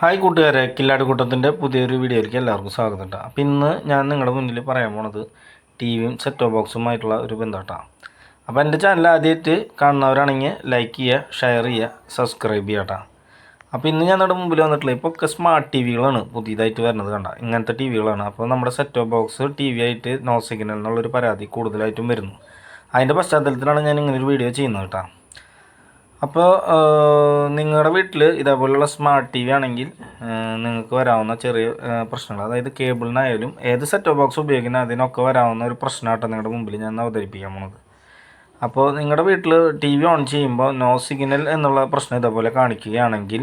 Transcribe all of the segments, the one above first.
Hi കൂട്ടുകാരെ, കില്ലാടി കൂട്ടത്തിൻ്റെ പുതിയൊരു വീഡിയോയിലേക്ക് എല്ലാവർക്കും സ്വാഗതം കേട്ടോ. അപ്പോൾ ഇന്ന് ഞാൻ നിങ്ങളുടെ മുന്നിൽ പറയാൻ പോണത് ടിവിയും സെറ്റ് ടോപ്പ് ബോക്സുമായിട്ടുള്ള ഒരു ബന്ധമായിട്ടാണ്. അപ്പോൾ എൻ്റെ ചാനൽ ആദ്യമായിട്ട് കാണുന്നവരാണെങ്കിൽ ലൈക്ക് ചെയ്യുക, ഷെയർ ചെയ്യുക, സബ്സ്ക്രൈബ് ചെയ്യുക കേട്ടോ. അപ്പോൾ ഇന്ന് ഞാൻ നമ്മുടെ മുമ്പിൽ വന്നിട്ടുള്ള ഇപ്പോൾ ഒക്കെ സ്മാർട്ട് ടി വികളാണ് പുതിയതായിട്ട് വരുന്നത് കണ്ട, ഇങ്ങനത്തെ ടി വികളാണ്. അപ്പോൾ നമ്മുടെ set top box TV no നോ സിഗ്നൽ എന്നുള്ളൊരു പരാതി കൂടുതലായിട്ടും വരുന്നു. അതിൻ്റെ പശ്ചാത്തലത്തിലാണ് ഞാൻ ഇങ്ങനൊരു വീഡിയോ ചെയ്യുന്നത് കേട്ടോ. അപ്പോൾ നിങ്ങളുടെ വീട്ടിൽ ഇതേപോലെയുള്ള സ്മാർട്ട് ടി വി ആണെങ്കിൽ നിങ്ങൾക്ക് വരാവുന്ന ചെറിയ പ്രശ്നങ്ങൾ, അതായത് കേബിളിനായാലും ഏത് സെറ്റ് ബോക്സ് ഉപയോഗിക്കുന്ന അതിനൊക്കെ വരാവുന്ന ഒരു പ്രശ്നമായിട്ടോ നിങ്ങളുടെ മുമ്പിൽ ഞാൻ അവതരിപ്പിക്കാൻ പോണത്. അപ്പോൾ നിങ്ങളുടെ വീട്ടിൽ ടി വി ഓൺ ചെയ്യുമ്പോൾ നോ സിഗ്നൽ എന്നുള്ള പ്രശ്നം ഇതേപോലെ കാണിക്കുകയാണെങ്കിൽ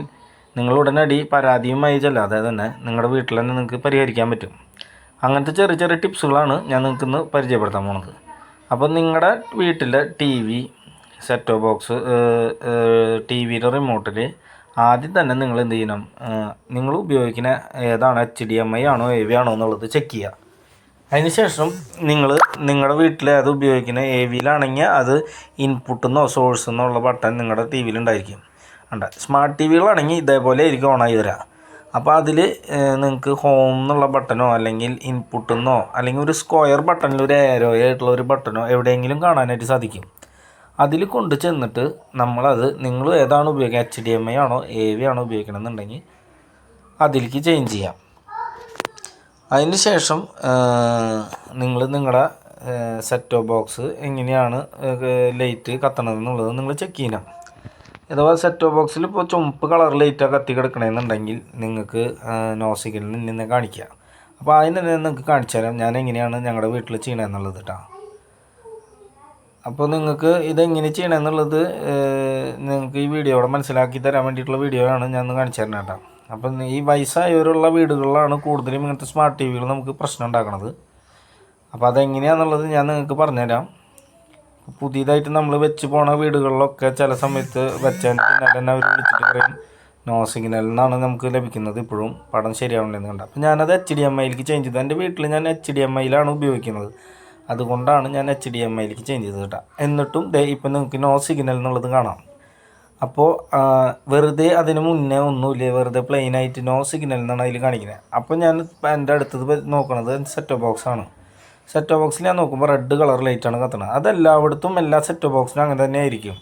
നിങ്ങൾ ഉടനടി പരാതിയുമായി ചെല്ലാതെ തന്നെ നിങ്ങളുടെ വീട്ടിൽ തന്നെ നിങ്ങൾക്ക് പരിഹരിക്കാൻ പറ്റും. അങ്ങനത്തെ ചെറിയ ചെറിയ ടിപ്സുകളാണ് ഞാൻ നിങ്ങൾക്ക് ഇന്ന് പരിചയപ്പെടുത്താൻ പോണത്. അപ്പോൾ നിങ്ങളുടെ വീട്ടിലെ TV set top box ടി വിയുടെ റിമോട്ടിൽ ആദ്യം തന്നെ നിങ്ങൾ എന്ത് ചെയ്യണം, നിങ്ങൾ ഉപയോഗിക്കുന്ന ഏതാണ് HDMI ആണോ AV ആണോ എന്നുള്ളത് ചെക്ക് ചെയ്യുക. അതിനുശേഷം നിങ്ങളുടെ വീട്ടിൽ അത് ഉപയോഗിക്കുന്ന AVയിലാണെങ്കിൽ അത് ഇൻപുട്ടെന്നോ സോഴ്സ് എന്നുള്ള ബട്ടൺ നിങ്ങളുടെ ടി വിയിൽ ഉണ്ടായിരിക്കും. സ്മാർട്ട് ടി വികളാണെങ്കിൽ ഇതേപോലെ ആയിരിക്കും ഓണായി തരാം. അപ്പോൾ അതിൽ നിങ്ങൾക്ക് ഹോം എന്നുള്ള ബട്ടണോ അല്ലെങ്കിൽ ഇൻപുട്ടെന്നോ അല്ലെങ്കിൽ ഒരു സ്ക്വയർ ബട്ടണിൽ ഒരു ഏരോ ആയിട്ടുള്ള ഒരു ബട്ടണോ എവിടെയെങ്കിലും കാണാനായിട്ട് സാധിക്കും. അതിൽ കൊണ്ട് ചെന്നിട്ട് നിങ്ങൾ ഏതാണ് ഉപയോഗിക്കുക, HDMI ആണോ AV ആണോ ഉപയോഗിക്കണമെന്നുണ്ടെങ്കിൽ അതിലേക്ക് ചേഞ്ച് ചെയ്യാം. അതിന് ശേഷം നിങ്ങളുടെ സെറ്റ് ടോപ്പ് ബോക്സ് എങ്ങനെയാണ് ലൈറ്റ് കത്തണതെന്നുള്ളത് നിങ്ങൾ ചെക്ക് ചെയ്യണം. അഥവാ സെറ്റ് ടോപ്പ് ബോക്സിൽ ഇപ്പോൾ ചുമപ്പ് കളർ ലൈറ്റാണ് കത്തി കിടക്കണമെന്നുണ്ടെങ്കിൽ നിങ്ങൾക്ക് നോ സിഗ്നലിൽ നിന്ന് കാണിക്കുക. അപ്പോൾ അതിന് നിങ്ങൾക്ക് കാണിച്ചു തരാം ഞാൻ എങ്ങനെയാണ് ഞങ്ങളുടെ വീട്ടിൽ ചെയ്യണമെന്നുള്ളത് കേട്ടോ. അപ്പോൾ നിങ്ങൾക്ക് ഇതെങ്ങനെ ചെയ്യണമെന്നുള്ളത് നിങ്ങൾക്ക് ഈ വീഡിയോയുടെ മനസ്സിലാക്കി തരാൻ വേണ്ടിയിട്ടുള്ള വീഡിയോ ആണ് ഞാൻ കാണിച്ചു തരുന്നത് കേട്ടോ. അപ്പം ഈ വയസ്സായവരുള്ള വീടുകളിലാണ് കൂടുതലും ഇങ്ങനത്തെ സ്മാർട്ട് ടി വികൾ നമുക്ക് പ്രശ്നം ഉണ്ടാക്കുന്നത്. അപ്പോൾ അതെങ്ങനെയാണെന്നുള്ളത് ഞാൻ നിങ്ങൾക്ക് പറഞ്ഞുതരാം. പുതിയതായിട്ട് നമ്മൾ വെച്ച് പോണ വീടുകളിലൊക്കെ ചില സമയത്ത് വെച്ചതിന് പിന്നാലെ തന്നെ അവർ വിളിച്ചിട്ട് പറയും നോ സിഗ്നൽ എന്നാണ് നമുക്ക് ലഭിക്കുന്നത്, ഇപ്പോഴും പടം ശരിയാവണമെന്ന് കണ്ട. അപ്പോൾ ഞാനത് HDMIയിലേക്ക് ചേഞ്ച് ചെയ്തു. എൻ്റെ വീട്ടിൽ ഞാൻ HDMIയിലാണ് ഉപയോഗിക്കുന്നത്, അതുകൊണ്ടാണ് ഞാൻ HDMIയിലേക്ക് ചേഞ്ച് ചെയ്തത് കേട്ടോ. എന്നിട്ടും ഇപ്പം നിങ്ങൾക്ക് നോ സിഗ്നൽ എന്നുള്ളത് കാണാം. അപ്പോൾ വെറുതെ അതിന് മുന്നേ ഒന്നുമില്ല, വെറുതെ പ്ലെയിനായിട്ട് നോ സിഗ്നൽ എന്നാണ് അതിൽ കാണിക്കുന്നത്. അപ്പോൾ ഞാൻ എൻ്റെ അടുത്തത് നോക്കുന്നത് സെറ്റ് ടോപ്പ് ബോക്സാണ്. സെറ്റ് ടോപ്പ് ബോക്സിൽ ഞാൻ നോക്കുമ്പോൾ റെഡ് കളർ ലൈറ്റാണ് കത്തണത്. അതെല്ലായിടത്തും എല്ലാ സെറ്റ് ടോപ്പ് ബോക്സിനും അങ്ങനെ തന്നെ ആയിരിക്കും.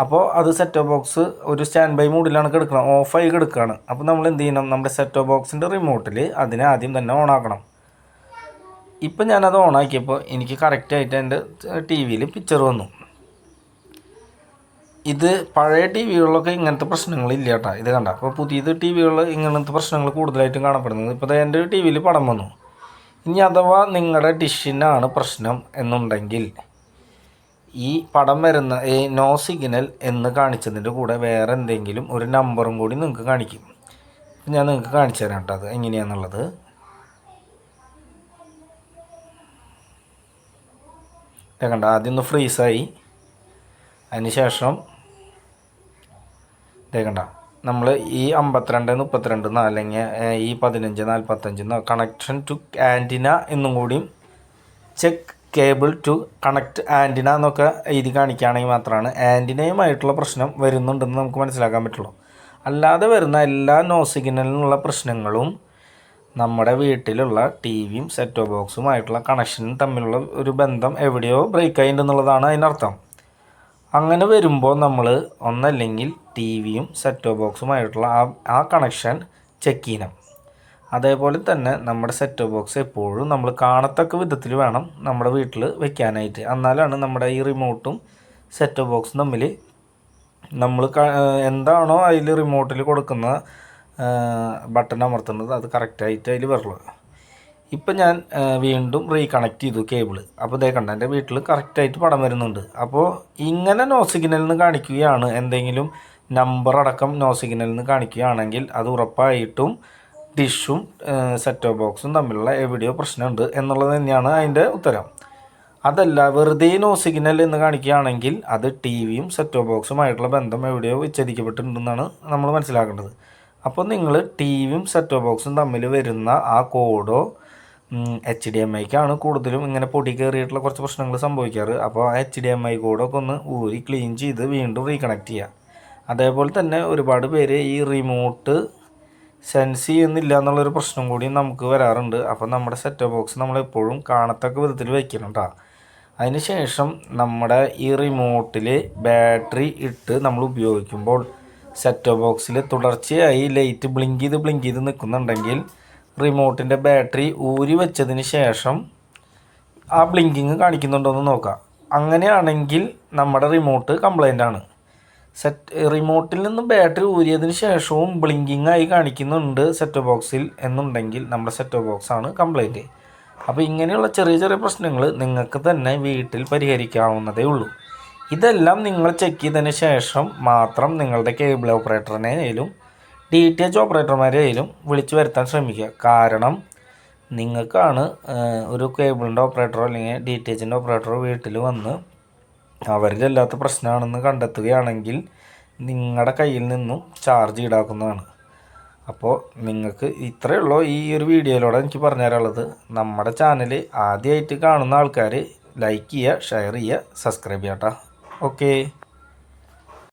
അപ്പോൾ അത് സെറ്റ് ടോപ്പ് ബോക്സ് ഒരു സ്റ്റാൻഡ് ബൈ മൂഡിലാണ് കിടക്കണം, ഓഫായി കിടക്കുകയാണ്. അപ്പോൾ നമ്മൾ എന്ത് ചെയ്യണം, നമ്മുടെ സെറ്റ് ടോപ്പ് ബോക്സിൻ്റെ റിമോട്ടിൽ അതിനെ ആദ്യം തന്നെ ഓണാക്കണം. ഇപ്പം ഞാനത് ഓണാക്കിയപ്പോൾ എനിക്ക് കറക്റ്റായിട്ട് എൻ്റെ ടി വിയിൽ പിക്ചർ വന്നു. ഇത് പഴയ ടി വികളിലൊക്കെ ഇങ്ങനത്തെ പ്രശ്നങ്ങളില്ല കേട്ടോ. ഇത് കണ്ട, അപ്പോൾ പുതിയത് ടി വികളിൽ ഇങ്ങനത്തെ പ്രശ്നങ്ങൾ കൂടുതലായിട്ടും കാണപ്പെടുന്നത്. ഇപ്പോൾ എൻ്റെ ടി വിയിൽ പടം വന്നു. ഇനി അഥവാ നിങ്ങളുടെ ഡിഷിനാണ് പ്രശ്നം എന്നുണ്ടെങ്കിൽ ഈ പടം വരുന്ന നോ സിഗ്നൽ എന്ന് കാണിച്ചതിൻ്റെ കൂടെ വേറെ എന്തെങ്കിലും ഒരു നമ്പറും കൂടി നിങ്ങൾക്ക് കാണിക്കും. ഞാൻ നിങ്ങൾക്ക് കാണിച്ചു തരാം കേട്ടോ അത് എങ്ങനെയാണെന്നുള്ളത്. കണ്ട, ആദ്യം ഒന്ന് ഫ്രീസായി. അതിന് ശേഷം കണ്ട, നമ്മൾ ഈ 52 32 അല്ലെങ്കിൽ ഈ 15 45 കണക്ഷൻ ടു ആൻറ്റിന എന്നും കൂടിയും check cable to connect antenna എന്നൊക്കെ എഴുതി കാണിക്കുകയാണെങ്കിൽ മാത്രമാണ് ആൻറ്റിനയുമായിട്ടുള്ള പ്രശ്നം വരുന്നുണ്ടെന്ന് നമുക്ക് മനസ്സിലാക്കാൻ പറ്റുള്ളൂ. അല്ലാതെ വരുന്ന എല്ലാ നോ സിഗ്നലിനുള്ള പ്രശ്നങ്ങളും നമ്മുടെ വീട്ടിലുള്ള ടി വിയും സെറ്റ് ടോപ്പ് ബോക്സുമായിട്ടുള്ള കണക്ഷനും തമ്മിലുള്ള ഒരു ബന്ധം എവിടെയോ ബ്രേക്ക് ആയിട്ടുണ്ടെന്നുള്ളതാണ് അതിനർത്ഥം. അങ്ങനെ വരുമ്പോൾ നമ്മൾ ഒന്നല്ലെങ്കിൽ ടി വിയും സെറ്റ് ടോപ്പ് ബോക്സുമായിട്ടുള്ള ആ കണക്ഷൻ ചെക്ക് ചെയ്യണം. അതേപോലെ തന്നെ നമ്മുടെ സെറ്റ് ടോപ്പ് ബോക്സ് എപ്പോഴും നമ്മൾ കാണത്തക്ക വിധത്തിൽ വേണം നമ്മുടെ വീട്ടിൽ വെക്കാനായിട്ട്. എന്നാലാണ് നമ്മുടെ ഈ റിമോട്ടും സെറ്റ് ടോപ്പ് ബോക്സും തമ്മിൽ നമ്മൾ എന്താണോ അതിൽ റിമോട്ടിൽ കൊടുക്കുന്ന ബട്ടൺ അമർത്തുന്നത് അത് കറക്റ്റായിട്ട് അതിൽ വരുള്ളൂ. ഇപ്പം ഞാൻ വീണ്ടും റീകണക്ട് ചെയ്തു കേബിൾ. അപ്പോൾ കണ്ട, എൻ്റെ വീട്ടിൽ കറക്റ്റായിട്ട് പടം വരുന്നുണ്ട്. അപ്പോൾ ഇങ്ങനെ നോ സിഗ്നൽ എന്ന് കാണിക്കുകയാണ്, എന്തെങ്കിലും നമ്പർ അടക്കം നോ സിഗ്നൽ എന്ന് കാണിക്കുകയാണെങ്കിൽ അത് ഉറപ്പായിട്ടും ഡിഷും സെറ്റ് ടോപ്പ് ബോക്സും തമ്മിലുള്ള എവിടെയോ പ്രശ്നമുണ്ട് എന്നുള്ളത് തന്നെയാണ് അതിൻ്റെ ഉത്തരം. അതല്ല വെറുതെ നോ സിഗ്നൽ എന്ന് കാണിക്കുകയാണെങ്കിൽ അത് ടി വിയും സെറ്റ് ടോപ്പ് ബോക്സുമായിട്ടുള്ള ബന്ധം എവിടെയോ വിച്ഛേദിക്കപ്പെട്ടിട്ടുണ്ടെന്നാണ് നമ്മൾ മനസ്സിലാക്കേണ്ടത്. അപ്പോൾ നിങ്ങൾ ടി വിയും സെറ്റ് ടോപ്പ് ബോക്സും തമ്മിൽ വരുന്ന ആ കോഡോ HDMIക്കാണ് കൂടുതലും ഇങ്ങനെ പൊടി കയറിയിട്ടുള്ള കുറച്ച് പ്രശ്നങ്ങൾ സംഭവിക്കാറ്. അപ്പോൾ ആ HDMI കോഡൊക്കെ ഒന്ന് ഊരി ക്ലീൻ ചെയ്ത് വീണ്ടും റീകണക്ട് ചെയ്യുക. അതേപോലെ തന്നെ ഒരുപാട് പേര് ഈ റിമോട്ട് സെൻസ് ചെയ്യുന്നില്ല എന്നുള്ളൊരു പ്രശ്നം കൂടി നമുക്ക് വരാറുണ്ട്. അപ്പോൾ നമ്മുടെ സെറ്റ് ബോക്സ് നമ്മളെപ്പോഴും കാണത്തക്ക വിധത്തിൽ വയ്ക്കണം കേട്ടോ. അതിന് ശേഷം നമ്മുടെ ഈ റിമോട്ടിൽ ബാറ്ററി ഇട്ട് നമ്മൾ ഉപയോഗിക്കുമ്പോൾ സെറ്റ് ബോക്സിൽ തുടർച്ചയായി ലൈറ്റ് ബ്ലിങ്ക് ചെയ്ത് നിൽക്കുന്നുണ്ടെങ്കിൽ റിമോട്ടിൻ്റെ ബാറ്ററി ഊരി വെച്ചതിന് ശേഷം ആ ബ്ലിങ്കിങ് കാണിക്കുന്നുണ്ടോ എന്ന് നോക്കാം. അങ്ങനെയാണെങ്കിൽ നമ്മുടെ റിമോട്ട് കംപ്ലൈൻ്റ് ആണ്. റിമോട്ടിൽ നിന്ന് ബാറ്ററി ഊരിയതിന് ശേഷവും ബ്ലിങ്കിങ് ആയി കാണിക്കുന്നുണ്ട് സെറ്റ് ബോക്സിൽ എന്നുണ്ടെങ്കിൽ നമ്മുടെ സെറ്റ് ബോക്സ് ആണ് കംപ്ലൈൻറ്റ്. അപ്പോൾ ഇങ്ങനെയുള്ള ചെറിയ ചെറിയ പ്രശ്നങ്ങൾ നിങ്ങൾക്ക് തന്നെ വീട്ടിൽ പരിഹരിക്കാവുന്നതേ ഉള്ളൂ. ഇതെല്ലാം നിങ്ങൾ ചെക്ക് ചെയ്തതിന് ശേഷം മാത്രം നിങ്ങളുടെ കേബിൾ ഓപ്പറേറ്ററിനെയും DTH ഓപ്പറേറ്റർമാരെയും വിളിച്ചു വരുത്താൻ ശ്രമിക്കുക. കാരണം നിങ്ങൾക്കാണ് ഒരു കേബിളിൻ്റെ ഓപ്പറേറ്ററോ അല്ലെങ്കിൽ DTHൻ്റെ ഓപ്പറേറ്ററോ വീട്ടിൽ വന്ന് അവരിലല്ലാത്ത പ്രശ്നമാണെന്ന് കണ്ടെത്തുകയാണെങ്കിൽ നിങ്ങളുടെ കയ്യിൽ നിന്നും ചാർജ് ഈടാക്കുന്നതാണ്. അപ്പോൾ നിങ്ങൾക്ക് ഇത്രയേ ഉള്ളൂ ഈ ഒരു വീഡിയോയിലൂടെ എനിക്ക് പറഞ്ഞു തരാനുള്ളത്. നമ്മുടെ ചാനൽ ആദ്യമായിട്ട് കാണുന്ന ആൾക്കാർ ലൈക്ക് ചെയ്യുക, ഷെയർ ചെയ്യുക, സബ്സ്ക്രൈബ് ചെയ്യാം കേട്ടോ. ഓക്കേ.